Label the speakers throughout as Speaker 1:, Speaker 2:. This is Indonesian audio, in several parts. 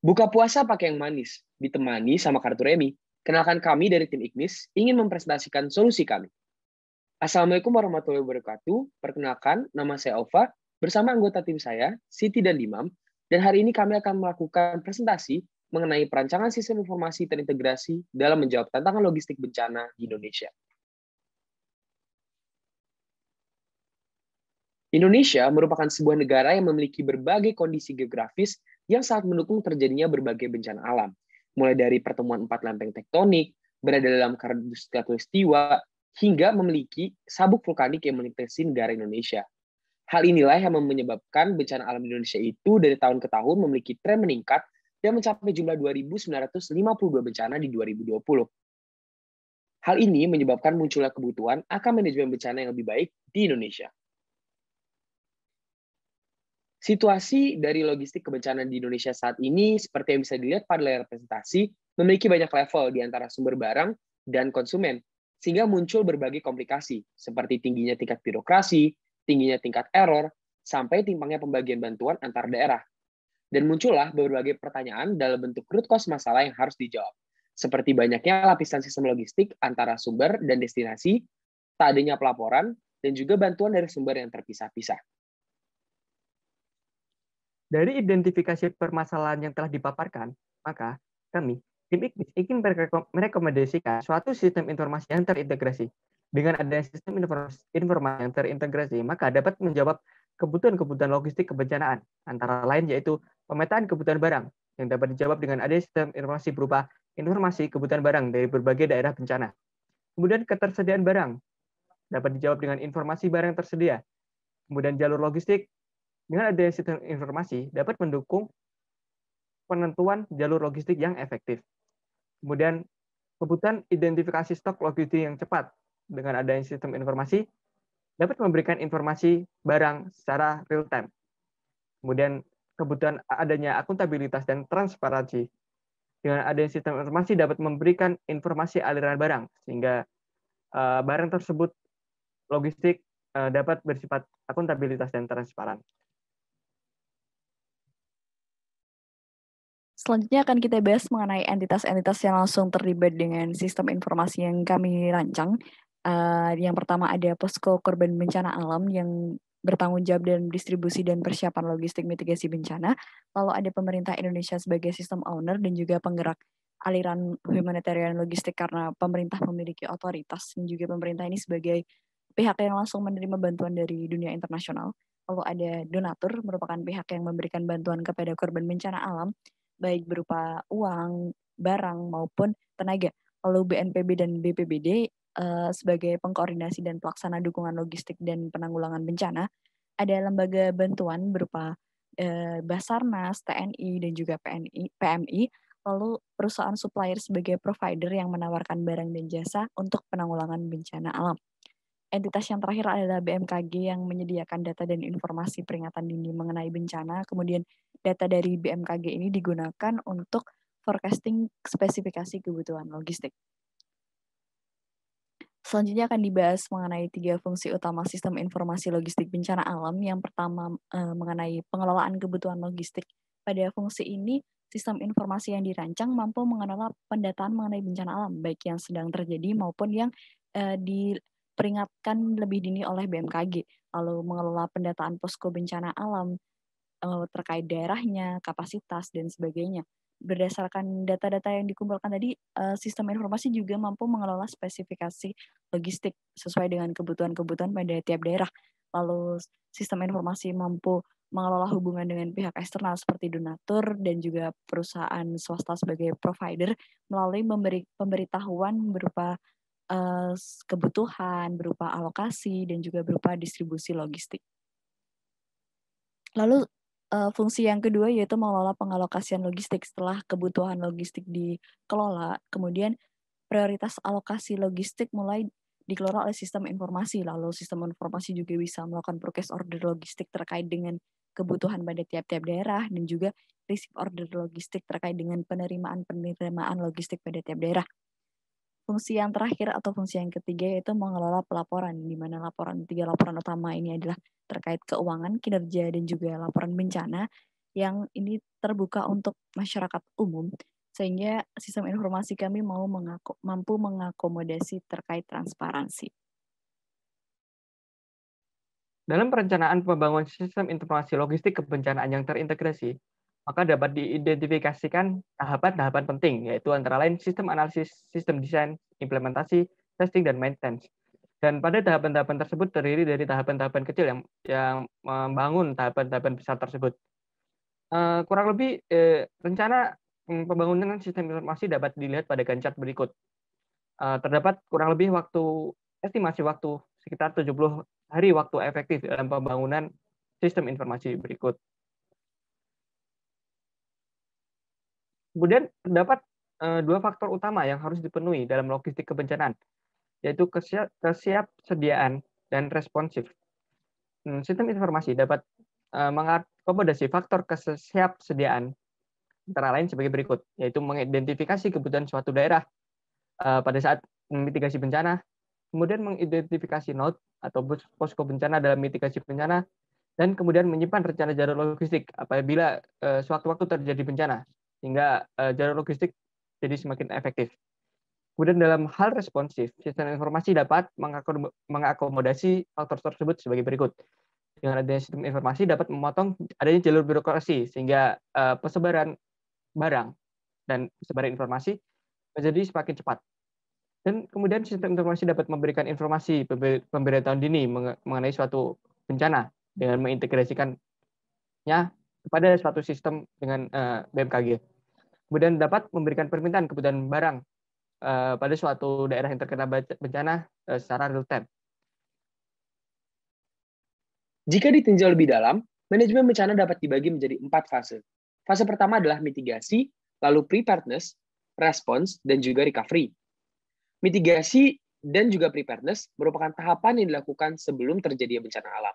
Speaker 1: Buka puasa pakai yang manis, ditemani sama kartu remi. Kenalkan kami dari tim Ignis, ingin mempresentasikan solusi kami. Assalamualaikum warahmatullahi wabarakatuh. Perkenalkan, nama saya Ova, bersama anggota tim saya, Siti dan Dimam, dan hari ini kami akan melakukan presentasi mengenai perancangan sistem informasi terintegrasi dalam menjawab tantangan logistik bencana di Indonesia. Indonesia merupakan sebuah negara yang memiliki berbagai kondisi geografis yang sangat mendukung terjadinya berbagai bencana alam, mulai dari pertemuan 4 lempeng tektonik, berada dalam kardus khatulistiwa, hingga memiliki sabuk vulkanik yang melintasi negara Indonesia. Hal inilah yang menyebabkan bencana alam Indonesia itu dari tahun ke tahun memiliki tren meningkat dan mencapai jumlah 2.952 bencana di 2020. Hal ini menyebabkan munculnya kebutuhan akan manajemen bencana yang lebih baik di Indonesia. Situasi dari logistik kebencanaan di Indonesia saat ini, seperti yang bisa dilihat pada layar presentasi, memiliki banyak level di antara sumber barang dan konsumen, sehingga muncul berbagai komplikasi, seperti tingginya tingkat birokrasi, tingginya tingkat error, sampai timpangnya pembagian bantuan antar daerah. Dan muncullah berbagai pertanyaan dalam bentuk root cause masalah yang harus dijawab, seperti banyaknya lapisan sistem logistik antara sumber dan destinasi, tak adanya pelaporan, dan juga bantuan dari sumber yang terpisah-pisah.
Speaker 2: Dari identifikasi permasalahan yang telah dipaparkan, maka kami, tim Ignis, ingin merekomendasikan suatu sistem informasi yang terintegrasi. Dengan adanya sistem informasi yang terintegrasi, maka dapat menjawab kebutuhan-kebutuhan logistik kebencanaan, antara lain yaitu pemetaan kebutuhan barang, yang dapat dijawab dengan adanya sistem informasi berupa informasi kebutuhan barang dari berbagai daerah bencana. Kemudian ketersediaan barang, dapat dijawab dengan informasi barang tersedia. Kemudian jalur logistik, dengan adanya sistem informasi dapat mendukung penentuan jalur logistik yang efektif. Kemudian kebutuhan identifikasi stok logistik yang cepat dengan adanya sistem informasi dapat memberikan informasi barang secara real time. Kemudian kebutuhan adanya akuntabilitas dan transparansi. Dengan adanya sistem informasi dapat memberikan informasi aliran barang sehingga barang tersebut logistik dapat bersifat akuntabilitas dan transparan.
Speaker 3: Selanjutnya akan kita bahas mengenai entitas-entitas yang langsung terlibat dengan sistem informasi yang kami rancang. Yang pertama ada Posko Korban Bencana Alam yang bertanggung jawab dalam distribusi dan persiapan logistik mitigasi bencana. Lalu ada pemerintah Indonesia sebagai sistem owner dan juga penggerak aliran humanitarian logistik karena pemerintah memiliki otoritas, dan juga pemerintah ini sebagai pihak yang langsung menerima bantuan dari dunia internasional. Lalu ada donatur, merupakan pihak yang memberikan bantuan kepada korban bencana alam, baik berupa uang, barang, maupun tenaga. Lalu BNPB dan BPBD sebagai pengkoordinasi dan pelaksana dukungan logistik dan penanggulangan bencana. Ada lembaga bantuan berupa Basarnas, TNI, dan juga PMI. Lalu perusahaan supplier sebagai provider yang menawarkan barang dan jasa untuk penanggulangan bencana alam. Entitas yang terakhir adalah BMKG yang menyediakan data dan informasi peringatan dini mengenai bencana. Kemudian data dari BMKG ini digunakan untuk forecasting spesifikasi kebutuhan logistik. Selanjutnya akan dibahas mengenai 3 fungsi utama sistem informasi logistik bencana alam. Yang pertama mengenai pengelolaan kebutuhan logistik. Pada fungsi ini, sistem informasi yang dirancang mampu mengelola pendataan mengenai bencana alam, baik yang sedang terjadi maupun yang diperingatkan lebih dini oleh BMKG. Lalu mengelola pendataan posko bencana alam terkait daerahnya, kapasitas, dan sebagainya. Berdasarkan data-data yang dikumpulkan tadi, sistem informasi juga mampu mengelola spesifikasi logistik sesuai dengan kebutuhan-kebutuhan pada tiap daerah. Lalu sistem informasi mampu mengelola hubungan dengan pihak eksternal seperti donatur dan juga perusahaan swasta sebagai provider melalui pemberitahuan berupa kebutuhan, berupa alokasi, dan juga berupa distribusi logistik. Lalu fungsi yang kedua yaitu mengelola pengalokasian logistik. Setelah kebutuhan logistik dikelola, kemudian prioritas alokasi logistik mulai dikelola oleh sistem informasi. Lalu sistem informasi juga bisa melakukan purchase order logistik terkait dengan kebutuhan pada tiap-tiap daerah, dan juga receive order logistik terkait dengan penerimaan logistik pada tiap daerah. Fungsi yang terakhir atau fungsi yang ketiga yaitu mengelola pelaporan, di mana tiga laporan utama ini adalah terkait keuangan, kinerja, dan juga laporan bencana. yang ini terbuka untuk masyarakat umum, sehingga sistem informasi kami mampu mengakomodasi terkait transparansi.
Speaker 2: Dalam perencanaan pembangunan sistem informasi logistik kebencanaan yang terintegrasi, maka dapat diidentifikasikan tahapan-tahapan penting, yaitu antara lain sistem analisis, sistem desain, implementasi, testing, dan maintenance. Dan pada tahapan-tahapan tersebut terdiri dari tahapan-tahapan kecil yang membangun tahapan-tahapan besar tersebut. Kurang lebih rencana pembangunan sistem informasi dapat dilihat pada gancat berikut. Terdapat kurang lebih estimasi waktu sekitar 70 hari waktu efektif dalam pembangunan sistem informasi berikut. Kemudian terdapat dua faktor utama yang harus dipenuhi dalam logistik kebencanaan, yaitu kesiapsediaan dan responsif. Sistem informasi dapat mengakomodasi faktor kesiapsediaan antara lain sebagai berikut, yaitu mengidentifikasi kebutuhan suatu daerah pada saat mitigasi bencana, kemudian mengidentifikasi node atau posko bencana dalam mitigasi bencana, dan kemudian menyimpan rencana jalur logistik apabila sewaktu-waktu terjadi bencana, sehingga jalur logistik jadi semakin efektif. Kemudian dalam hal responsif, sistem informasi dapat mengakomodasi faktor tersebut sebagai berikut. Dengan adanya sistem informasi dapat memotong adanya jalur birokrasi, sehingga persebaran barang dan persebaran informasi menjadi semakin cepat. Dan kemudian sistem informasi dapat memberikan informasi pemberitahuan dini mengenai suatu bencana dengan mengintegrasikannya kepada suatu sistem dengan BMKG. Kemudian dapat memberikan permintaan kebutuhan barang pada suatu daerah yang terkena bencana secara real time.
Speaker 1: Jika ditinjau lebih dalam, manajemen bencana dapat dibagi menjadi 4 fase. Fase pertama adalah mitigasi, lalu preparedness, response, dan juga recovery. Mitigasi dan juga preparedness merupakan tahapan yang dilakukan sebelum terjadinya bencana alam.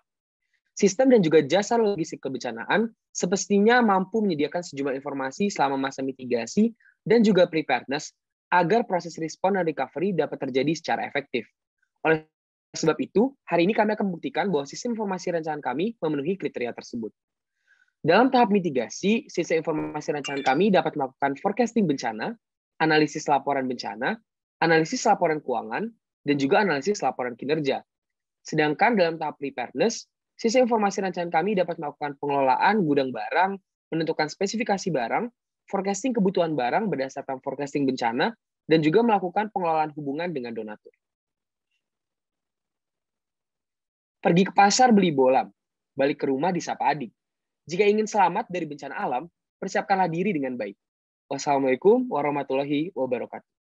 Speaker 1: Sistem dan juga jasa logistik kebencanaan semestinya mampu menyediakan sejumlah informasi selama masa mitigasi dan juga preparedness agar proses respon dan recovery dapat terjadi secara efektif. Oleh sebab itu, hari ini kami akan membuktikan bahwa sistem informasi rancangan kami memenuhi kriteria tersebut. Dalam tahap mitigasi, sistem informasi rancangan kami dapat melakukan forecasting bencana, analisis laporan bencana, analisis laporan keuangan, dan juga analisis laporan kinerja. Sedangkan dalam tahap preparedness, sistem informasi rancangan kami dapat melakukan pengelolaan gudang barang, menentukan spesifikasi barang, forecasting kebutuhan barang berdasarkan forecasting bencana, dan juga melakukan pengelolaan hubungan dengan donatur. Pergi ke pasar beli bolam, balik ke rumah disapa adik. Jika ingin selamat dari bencana alam, persiapkanlah diri dengan baik. Wassalamualaikum warahmatullahi wabarakatuh.